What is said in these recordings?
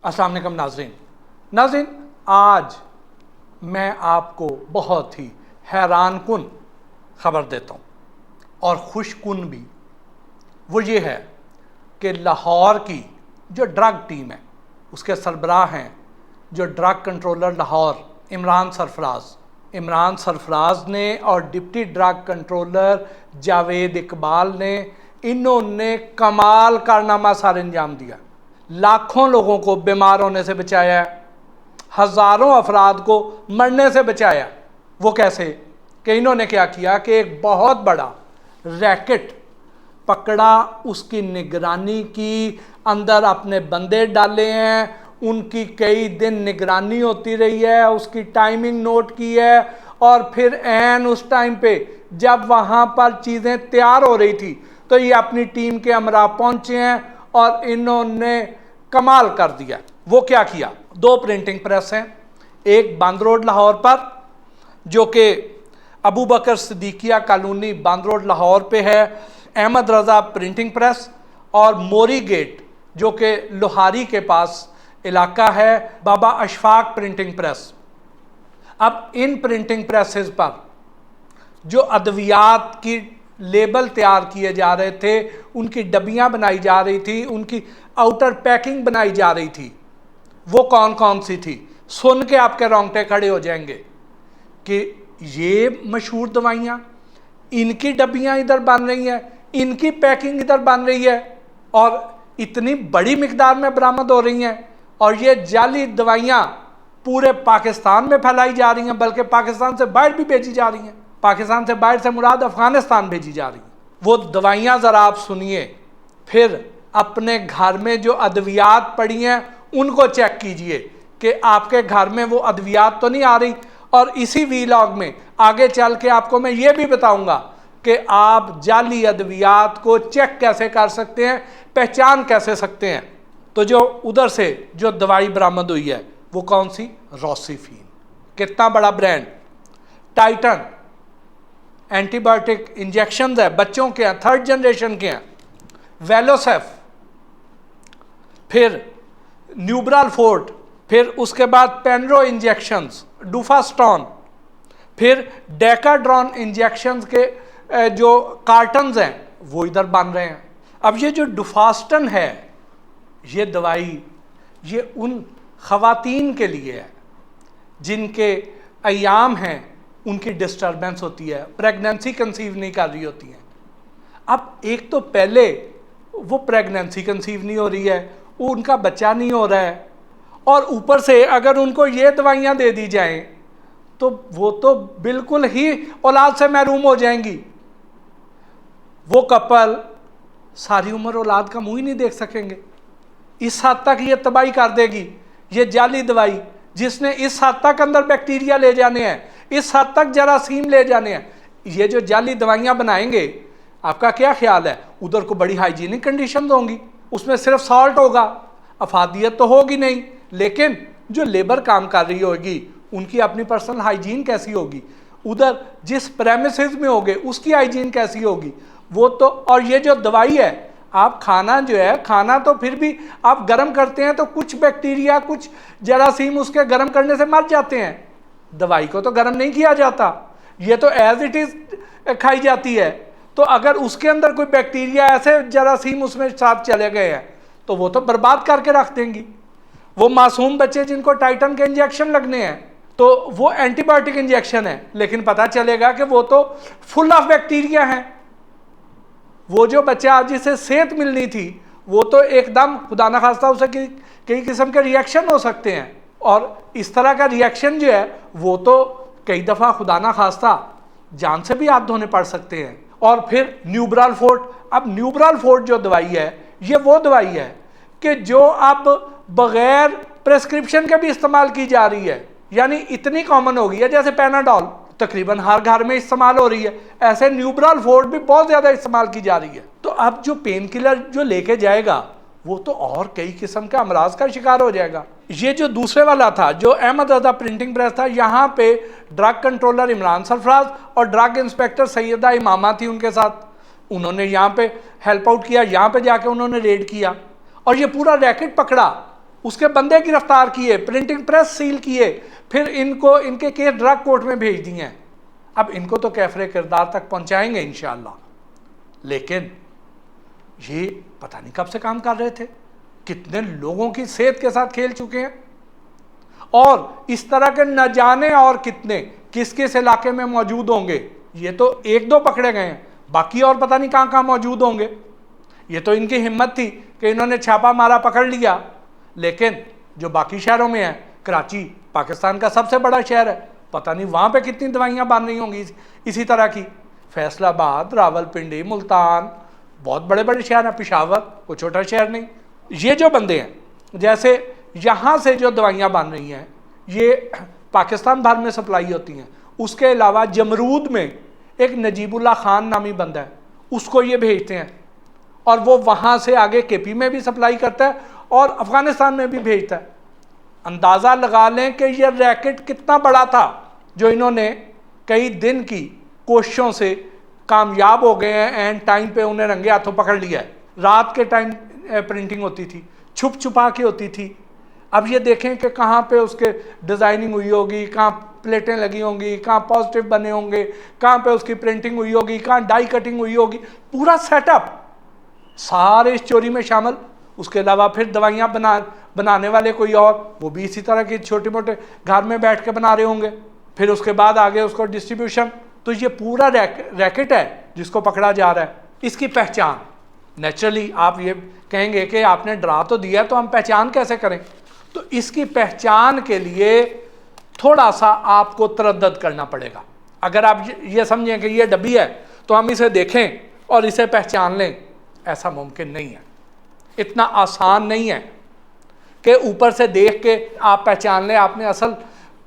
अस्सलाम वालेकुम नाज़रीन, आज मैं आपको बहुत ही हैरानकुन ख़बर देता हूँ और खुशकुन भी। वो ये है कि लाहौर की जो ड्रग टीम है उसके सरबराह हैं जो ड्रग कंट्रोलर लाहौर इमरान सरफराज ने और deputy drug controller Javed Iqbal ने, इन्होंने कमाल कारनामा सर अंजाम दिया। लाखों लोगों को बीमार होने से बचाया, हज़ारों अफराद को मरने से बचाया। वो कैसे कि इन्होंने क्या किया कि एक बहुत बड़ा रैकेट पकड़ा, उसकी निगरानी की, अंदर अपने बंदे डाले हैं, उनकी कई दिन निगरानी होती रही है, उसकी टाइमिंग नोट की है और फिर ऐन उस टाइम पे जब वहाँ पर चीज़ें तैयार हो रही थी तो ये अपनी टीम के हमरा पहुँचे हैं और इन्होंने कमाल कर दिया। वो क्या किया, 2 प्रिंटिंग प्रेस हैं, एक बंद रोड लाहौर पर जो कि अबू बकर सिद्दीकिया कॉलोनी बंद रोड लाहौर पे है, अहमद रज़ा प्रिंटिंग प्रेस, और मोरी गेट जो कि लोहारी के पास इलाका है, बाबा अशफाक प्रिंटिंग प्रेस। अब इन प्रिंटिंग प्रेसेस पर जो अद्वियात की लेबल तैयार किए जा रहे थे, उनकी डब्बियाँ बनाई जा रही थी, उनकी आउटर पैकिंग बनाई जा रही थी, वो कौन कौन सी थी, सुन के आपके रोंगटे खड़े हो जाएंगे कि ये मशहूर दवाइयाँ, इनकी डब्बियाँ इधर बन रही हैं, इनकी पैकिंग इधर बन रही है और इतनी बड़ी मिकदार में बरामद हो रही हैं, और ये जाली दवाइयाँ पूरे पाकिस्तान में फैलाई जा रही हैं, बल्कि पाकिस्तान से बाहर भी भेजी जा रही हैं। पाकिस्तान से बाहर से मुराद अफगानिस्तान भेजी जा रही हैं। वो दवाइयाँ ज़रा आप सुनिए, फिर अपने घर में जो अद्वियात पड़ी हैं उनको चेक कीजिए कि आपके घर में वो अद्वियात तो नहीं आ रही। और इसी वीलॉग में आगे चल के आपको मैं ये भी बताऊंगा कि आप जाली अद्वियात को चेक कैसे कर सकते हैं, पहचान कैसे सकते हैं। तो जो उधर से जो दवाई बरामद हुई है वो कौन सी, रोसिफिन, कितना बड़ा ब्रांड, टाइटन एंटीबायोटिक इंजेक्शन है, बच्चों के हैं, 3rd जनरेशन के हैं, वेलोसेफ, फिर न्यूब्राल फोर्ट, फिर उसके बाद पेनरो इंजेक्शंस, डूफास्टॉन, फिर डेकाड्रॉन इंजेक्शंस के जो कार्टन्स हैं वो इधर बन रहे हैं। अब ये जो डूफास्टन है, ये दवाई ये उन ख़वातीन के लिए है जिनके अयाम हैं, उनकी डिस्टर्बेंस होती है, प्रेगनेंसी कंसीव नहीं कर रही होती हैं। अब एक तो पहले वो प्रेगनेंसी कंसीव नहीं हो रही है, वो उनका बच्चा नहीं हो रहा है, और ऊपर से अगर उनको ये दवाइयाँ दे दी जाएं तो वो तो बिल्कुल ही औलाद से महरूम हो जाएंगी। वो कपल सारी उम्र औलाद का मुंह ही नहीं देख सकेंगे। इस हद तक ये तबाही कर देगी ये जाली दवाई, जिसने इस हद तक अंदर बैक्टीरिया ले जाने हैं, इस हद तक जरासीम ले जाने हैं। ये जो जाली दवाइयाँ बनाएंगे, आपका क्या ख्याल है, उधर को बड़ी हाइजीनिक कंडीशन होंगी, उसमें सिर्फ सॉल्ट होगा, अफादियत तो होगी नहीं, लेकिन जो लेबर काम कर रही होगी उनकी अपनी पर्सनल हाइजीन कैसी होगी, उधर जिस प्रेमिसेस में होगे उसकी हाइजीन कैसी होगी, वो तो। और ये जो दवाई है, आप खाना जो है, खाना तो फिर भी आप गर्म करते हैं तो कुछ बैक्टीरिया, कुछ जरासीम उसके गर्म करने से मर जाते हैं। दवाई को तो गर्म नहीं किया जाता, ये तो एज इट इज़ खाई जाती है। तो अगर उसके अंदर कोई बैक्टीरिया, ऐसे जरासीम उसमें साथ चले गए हैं तो वो तो बर्बाद करके रख देंगी। वो मासूम बच्चे जिनको टाइटन के इंजेक्शन लगने हैं तो वो एंटीबायोटिक इंजेक्शन है, लेकिन पता चलेगा कि वो तो फुल ऑफ बैक्टीरिया हैं। वो जो बच्चा जिसे सेहत मिलनी थी वो तो एकदम खुदा न खास्ता उसे कई किस्म के रिएक्शन हो सकते हैं, और इस तरह का रिएक्शन जो है वो तो कई दफ़ा खुदा न खास्ता जान से भी हाथ धोने पड़ सकते हैं। और फिर न्यूब्राल फोर्ट, अब न्यूब्राल फोर्ट जो दवाई है ये वो दवाई है कि जो अब बग़ैर प्रेस्क्रिप्शन के भी इस्तेमाल की जा रही है, यानी इतनी कॉमन हो गई है, जैसे पैनाडॉल तकरीबन हर घर में इस्तेमाल हो रही है, ऐसे न्यूब्राल फोर्ट भी बहुत ज़्यादा इस्तेमाल की जा रही है। तो अब जो पेन किलर जो लेके जाएगा वो तो और कई किस्म का अमराज का शिकार हो जाएगा। ये जो दूसरे वाला था जो अहमद रज़ा प्रिंटिंग प्रेस था, यहाँ पे ड्रग कंट्रोलर इमरान सरफराज और ड्रग इंस्पेक्टर सैयदा इमामा थी उनके साथ, उन्होंने यहाँ पे हेल्प आउट किया, यहाँ पे जाके उन्होंने रेड किया और ये पूरा रैकेट पकड़ा। उसके बंदे गिरफ्तार किए, प्रिंटिंग प्रेस सील किए, फिर इनको इनके केस ड्रग कोर्ट में भेज दिए हैं। अब इनको तो कैफरे किरदार तक पहुंचाएंगे इंशाअल्लाह, लेकिन ये पता नहीं कब से काम कर रहे थे, कितने लोगों की सेहत के साथ खेल चुके हैं, और इस तरह के न जाने और कितने किस किस इलाके में मौजूद होंगे। ये तो एक दो पकड़े गए हैं, बाकी और पता नहीं कहाँ कहाँ मौजूद होंगे। ये तो इनकी हिम्मत थी कि इन्होंने छापा मारा, पकड़ लिया, लेकिन जो बाकी शहरों में है, कराची पाकिस्तान का सबसे बड़ा शहर है, पता नहीं वहाँ पे कितनी दवाइयाँ बन रही होंगी इसी तरह की। फैसलाबाद, रावलपिंडी, मुल्तान, बहुत बड़े बड़े शहर हैं, पेशावर कोई छोटा शहर नहीं। ये जो बंदे हैं, जैसे यहाँ से जो दवाइयाँ बन रही हैं ये पाकिस्तान भर में सप्लाई होती हैं, उसके अलावा जमरूद में एक नजीबुल्ला खान नामी बंदा है, उसको ये भेजते हैं और वो वहाँ से आगे केपी में भी सप्लाई करता है और अफ़गानिस्तान में भी भेजता है। अंदाज़ा लगा लें कि ये रैकेट कितना बड़ा था जो इन्होंने कई दिन की कोशिशों से कामयाब हो गए हैं, एंड टाइम पे उन्हें रंगे हाथों पकड़ लिया है। रात के टाइम प्रिंटिंग होती थी, छुप छुपा के होती थी। अब ये देखें कि कहाँ पे उसके डिज़ाइनिंग हुई होगी, कहाँ प्लेटें लगी होंगी, कहाँ पॉजिटिव बने होंगे, कहाँ पे उसकी प्रिंटिंग हुई होगी, कहाँ डाई कटिंग हुई होगी, पूरा सेटअप सारे इस चोरी में शामिल। उसके अलावा फिर दवाइयाँ बनाने वाले कोई और, वो भी इसी तरह की छोटे मोटे घर में बैठ के बना रहे होंगे। फिर उसके बाद आगे उसको डिस्ट्रीब्यूशन। तो ये पूरा रैकेट है जिसको पकड़ा जा रहा है। इसकी पहचान नेचुरली आप ये कहेंगे कि आपने डरा तो दिया, तो हम पहचान कैसे करें? तो इसकी पहचान के लिए थोड़ा सा आपको तरद्दद करना पड़ेगा। अगर आप ये समझें कि ये डब्बी है तो हम इसे देखें और इसे पहचान लें, ऐसा मुमकिन नहीं है, इतना आसान नहीं है कि ऊपर से देख के आप पहचान लें। आपने असल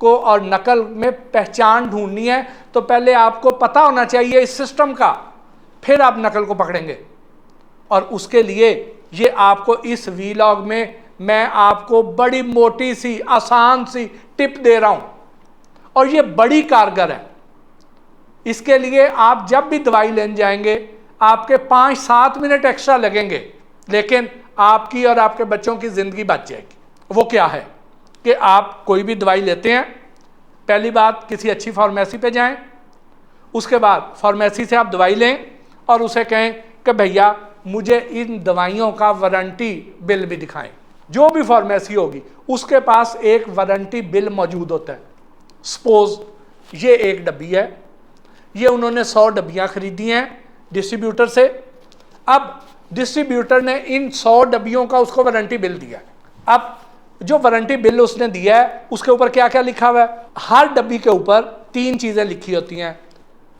को और नकल में पहचान ढूंढनी है तो पहले आपको पता होना चाहिए इस सिस्टम का, फिर आप नकल को पकड़ेंगे। और उसके लिए ये आपको इस वीलॉग में मैं आपको बड़ी मोटी सी आसान सी टिप दे रहा हूं, और ये बड़ी कारगर है। इसके लिए आप जब भी दवाई लेने जाएंगे आपके 5-7 मिनट एक्स्ट्रा लगेंगे, लेकिन आपकी और आपके बच्चों की ज़िंदगी बच जाएगी। वो क्या है कि आप कोई भी दवाई लेते हैं, पहली बात किसी अच्छी फार्मेसी पे जाएं, उसके बाद फार्मेसी से आप दवाई लें और उसे कहें कि भैया मुझे इन दवाइयों का वारंटी बिल भी दिखाएं। जो भी फार्मेसी होगी उसके पास एक वारंटी बिल मौजूद होता है। सपोज ये एक डब्बी है, ये उन्होंने 100 डब्बियाँ खरीदी हैं डिस्ट्रीब्यूटर से। अब डिस्ट्रीब्यूटर ने इन 100 डब्बियों का उसको वारंटी बिल दिया। अब जो वारंटी बिल उसने दिया है उसके ऊपर क्या क्या लिखा हुआ है? हर डब्बी के ऊपर 3 चीज़ें लिखी होती हैं,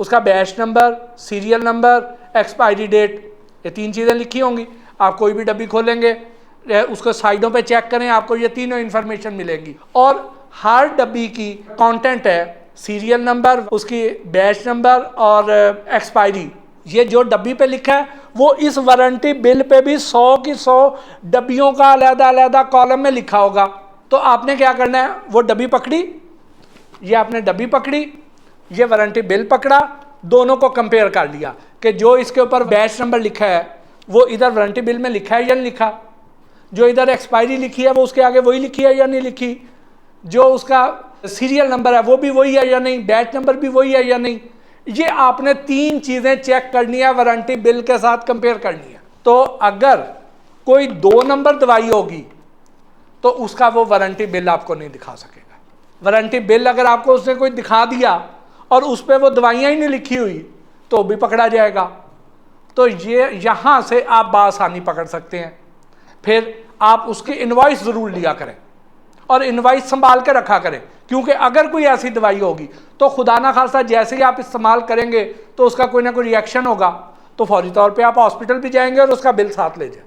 उसका batch number, serial number, expiry date, ये 3 चीज़ें लिखी होंगी। आप कोई भी डब्बी खोलेंगे, उसको साइडों पे चेक करें, आपको ये तीनों इन्फॉर्मेशन मिलेगी। और हर डब्बी की कंटेंट है सीरियल नंबर, उसकी बैच नंबर और एक्सपायरी। ये जो डब्बी पे लिखा है वो इस वारंटी बिल पे भी 100 की 100 डब्बियों का अलग-अलग कॉलम में लिखा होगा। तो आपने क्या करना है, वो डब्बी पकड़ी, ये आपने डब्बी पकड़ी, ये वारंटी बिल पकड़ा, दोनों को कंपेयर कर लिया कि जो इसके ऊपर बैच नंबर लिखा है वो इधर वारंटी बिल में लिखा है या नहीं लिखा, जो इधर एक्सपायरी लिखी है वो उसके आगे वही लिखी है या नहीं लिखी, जो उसका सीरियल नंबर है वो भी वही है या नहीं, बैच नंबर भी वही है या नहीं। ये आपने 3 चीज़ें चेक करनी है, वारंटी बिल के साथ कंपेयर करनी है। तो अगर कोई 2 नंबर दवाई होगी तो उसका वो वारंटी बिल आपको नहीं दिखा सकेगा। वारंटी बिल अगर आपको उसने कोई दिखा दिया और उस पर वो दवाइयाँ ही नहीं लिखी हुई तो भी पकड़ा जाएगा। तो ये यहाँ से आप बासानी पकड़ सकते हैं। फिर आप उसकी इनवॉइस ज़रूर लिया करें और इनवॉइस संभाल के रखा करें, क्योंकि अगर कोई ऐसी दवाई होगी तो खुदा ना खास्ता जैसे ही आप इस्तेमाल करेंगे तो उसका कोई ना कोई रिएक्शन होगा, तो फौरी तौर पे आप हॉस्पिटल भी जाएंगे और उसका बिल साथ ले जाए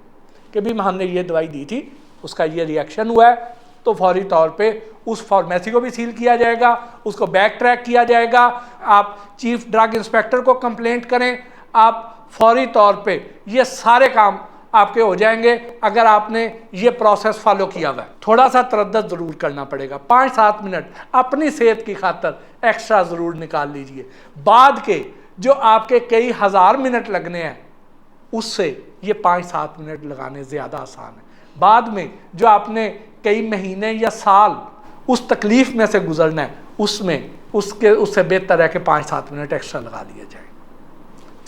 कि भी हमने ये दवाई दी थी, उसका ये रिएक्शन हुआ है। तो फौरी तौर पे उस फार्मेसी को भी सील किया जाएगा, उसको बैक ट्रैक किया जाएगा। आप चीफ ड्रग इंस्पेक्टर को कंप्लेंट करें, आप फौरी तौर पे ये सारे काम आपके हो जाएंगे अगर आपने ये प्रोसेस फॉलो किया हुआ है। थोड़ा सा तरद्दद ज़रूर करना पड़ेगा, 5-7 मिनट अपनी सेहत की खातर एक्स्ट्रा ज़रूर निकाल लीजिए। बाद के जो आपके कई हज़ार मिनट लगने हैं उससे ये 5-7 मिनट लगाने ज़्यादा आसान है। बाद में जो आपने कई महीने या साल उस तकलीफ़ में से गुजरना है, उससे बेहतर है कि 5-7 मिनट एक्स्ट्रा लगा लिए जाए।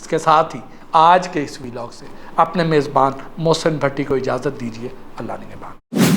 इसके साथ ही आज के इस व्लॉग से अपने मेज़बान मोहसिन भट्टी को इजाज़त दीजिए। अल्लाह निगहबान।